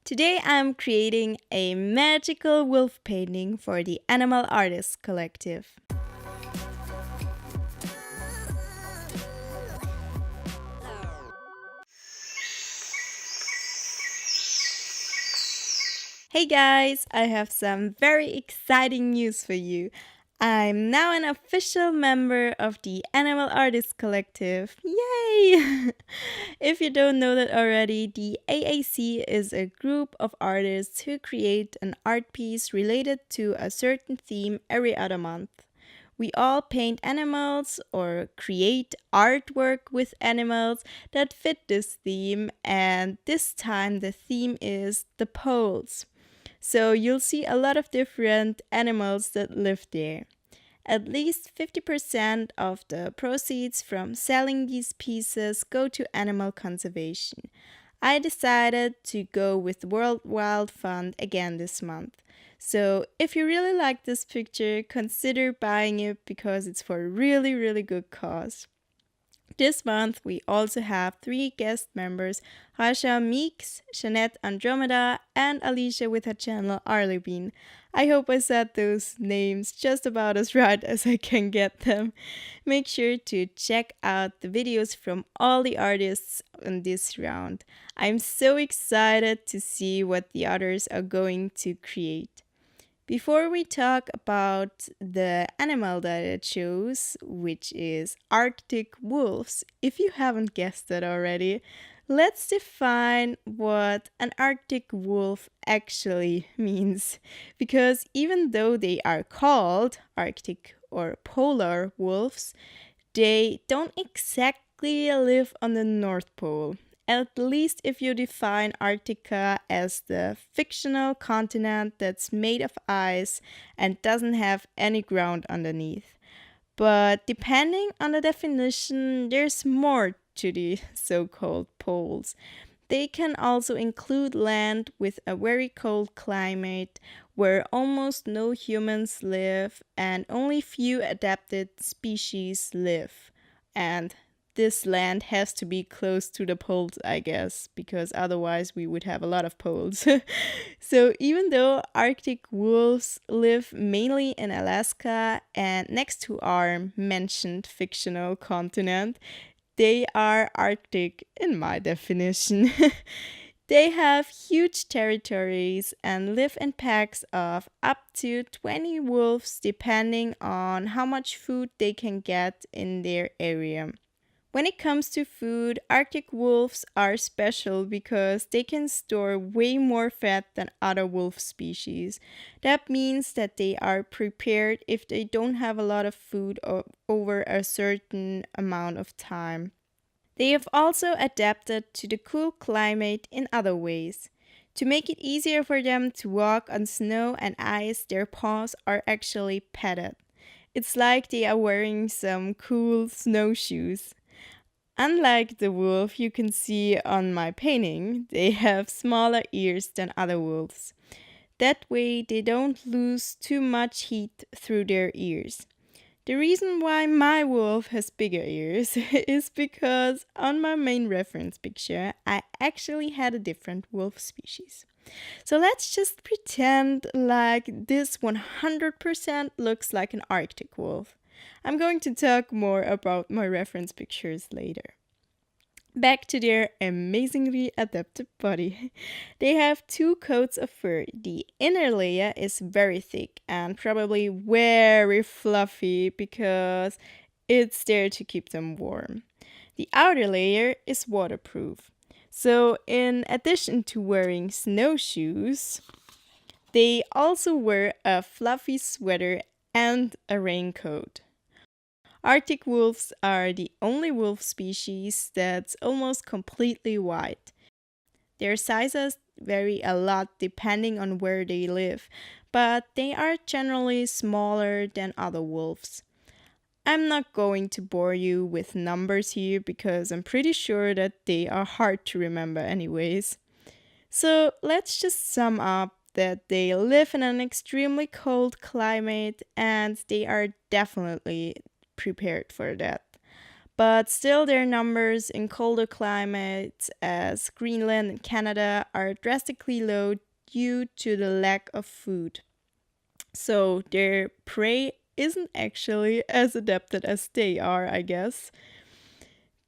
Today I'm creating a magical wolf painting for the Animal Artists Collective. Hey guys, I have some very exciting news for you. I'm now an official member of the Animal Artists Collective. Yay! If you don't know that already, the AAC is a group of artists who create an art piece related to a certain theme every other month. We all paint animals or create artwork with animals that fit this theme, and this time the theme is the poles. So you'll see a lot of different animals that live there. At least 50% of the proceeds from selling these pieces go to animal conservation. I decided to go with World Wild Fund again this month. So if you really like this picture, consider buying it because it's for a really good cause. This month, we also have 3 guest members, Rasha Meeks, Jeanette Andromeda, and Alicia with her channel Arlebean. I hope I said those names just about as right as I can get them. Make sure to check out the videos from all the artists in this round. I'm so excited to see what the others are going to create. Before we talk about the animal that I chose, which is Arctic wolves, if you haven't guessed it already, let's define what an Arctic wolf actually means. Because even though they are called Arctic or polar wolves, they don't exactly live on the North Pole. At least if you define Antarctica as the fictional continent that's made of ice and doesn't have any ground underneath. But depending on the definition, there's more to the so called poles. They can also include land with a very cold climate where almost no humans live and only few adapted species live. And this land has to be close to the poles, I guess, because otherwise we would have a lot of poles. So even though Arctic wolves live mainly in Alaska and next to our mentioned fictional continent, they are Arctic in my definition. They have huge territories and live in packs of up to 20 wolves depending on how much food they can get in their area. When it comes to food, Arctic wolves are special because they can store way more fat than other wolf species. That means that they are prepared if they don't have a lot of food over a certain amount of time. They have also adapted to the cool climate in other ways. To make it easier for them to walk on snow and ice, their paws are actually padded. It's like they are wearing some cool snowshoes. Unlike the wolf you can see on my painting, they have smaller ears than other wolves. That way they don't lose too much heat through their ears. The reason why my wolf has bigger ears is because on my main reference picture I actually had a different wolf species. So let's just pretend like this 100% looks like an Arctic wolf. I'm going to talk more about my reference pictures later. Back to their amazingly adapted body. They have 2 coats of fur. The inner layer is very thick and probably very fluffy because it's there to keep them warm. The outer layer is waterproof. So, in addition to wearing snowshoes, they also wear a fluffy sweater and a raincoat. Arctic wolves are the only wolf species that's almost completely white. Their sizes vary a lot depending on where they live, but they are generally smaller than other wolves. I'm not going to bore you with numbers here because I'm pretty sure that they are hard to remember anyways. So let's just sum up that they live in an extremely cold climate and they are definitely prepared for that. But still, their numbers in colder climates as Greenland and Canada are drastically low due to the lack of food. So their prey isn't actually as adapted as they are, I guess.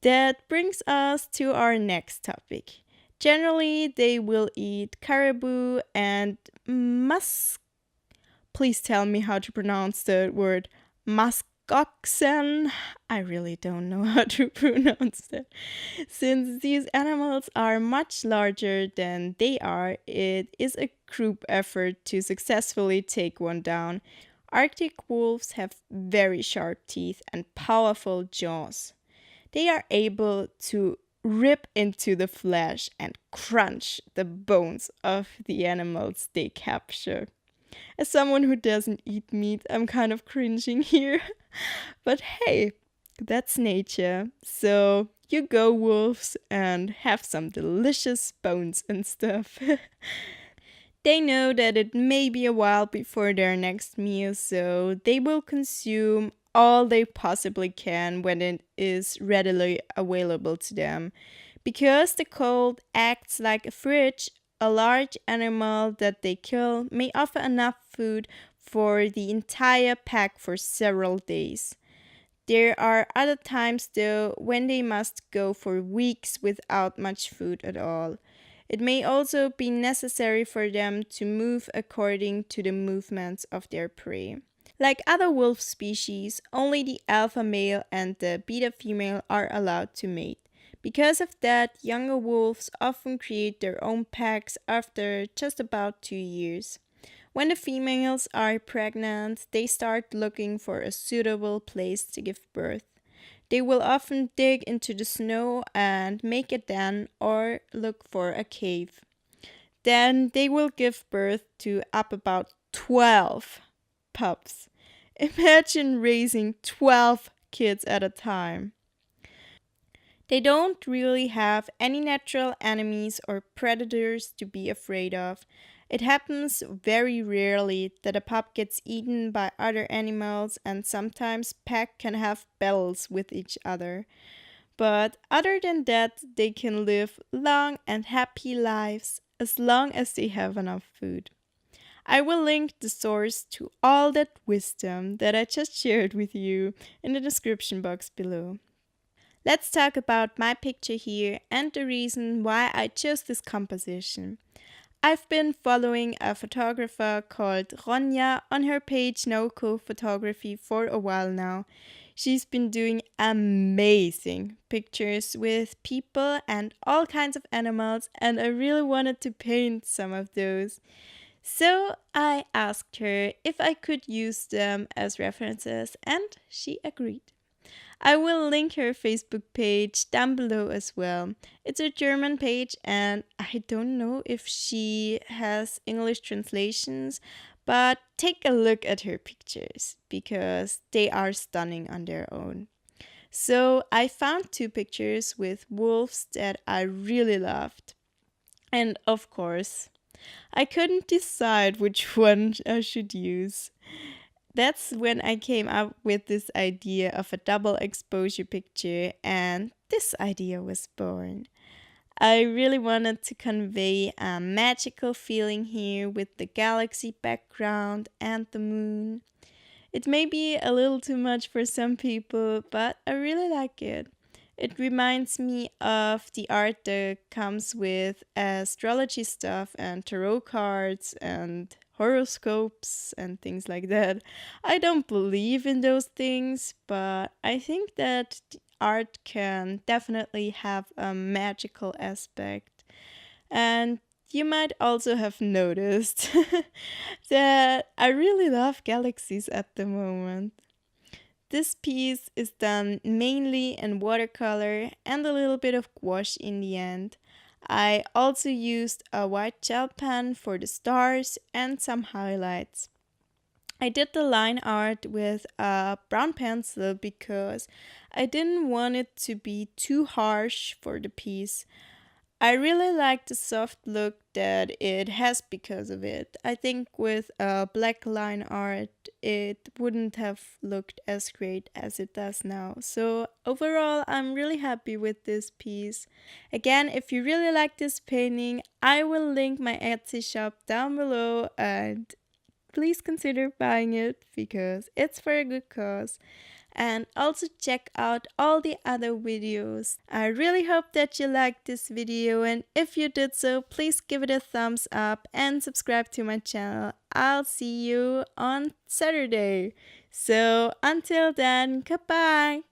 That brings us to our next topic. Generally, they will eat caribou and musk. Please tell me how to pronounce the word muskoxen. I really don't know how to pronounce that. Since these animals are much larger than they are, it is a group effort to successfully take one down. Arctic wolves have very sharp teeth and powerful jaws. They are able to rip into the flesh and crunch the bones of the animals they capture. As someone who doesn't eat meat, I'm kind of cringing here. But hey, that's nature. So you go, wolves, and have some delicious bones and stuff. They know that it may be a while before their next meal, so they will consume all they possibly can when it is readily available to them. Because the cold acts like a fridge, a large animal that they kill may offer enough food for the entire pack for several days. There are other times, though, when they must go for weeks without much food at all. It may also be necessary for them to move according to the movements of their prey. Like other wolf species, only the alpha male and the beta female are allowed to mate. Because of that, younger wolves often create their own packs after just about 2 years. When the females are pregnant, they start looking for a suitable place to give birth. They will often dig into the snow and make a den or look for a cave. Then they will give birth to up about 12 pups. Imagine raising 12 kids at a time. They don't really have any natural enemies or predators to be afraid of. It happens very rarely that a pup gets eaten by other animals, and sometimes pack can have battles with each other. But other than that, they can live long and happy lives as long as they have enough food. I will link the source to all that wisdom that I just shared with you in the description box below. Let's talk about my picture here and the reason why I chose this composition. I've been following a photographer called Ronja on her page Naoko Photography for a while now. She's been doing amazing pictures with people and all kinds of animals, and I really wanted to paint some of those. So I asked her if I could use them as references, and she agreed. I will link her Facebook page down below as well. It's a German page, and I don't know if she has English translations, but take a look at her pictures because they are stunning on their own. So I found two pictures with wolves that I really loved. And of course, I couldn't decide which one I should use. That's when I came up with this idea of a double exposure picture, and this idea was born. I really wanted to convey a magical feeling here with the galaxy background and the moon. It may be a little too much for some people, but I really like it. It reminds me of the art that comes with astrology stuff and tarot cards and horoscopes and things like that. I don't believe in those things, but I think that art can definitely have a magical aspect. And you might also have noticed that I really love galaxies at the moment. This piece is done mainly in watercolor and a little bit of gouache in the end. I also used a white gel pen for the stars and some highlights. I did the line art with a brown pencil because I didn't want it to be too harsh for the piece. I really like the soft look that it has because of it. I think with a black line art, it wouldn't have looked as great as it does now. So overall, I'm really happy with this piece. Again, if you really like this painting, I will link my Etsy shop down below, and please consider buying it because it's for a good cause. And also check out all the other videos. I really hope that you liked this video, and if you did so, please give it a thumbs up and subscribe to my channel. I'll see you on Saturday. So until then, goodbye.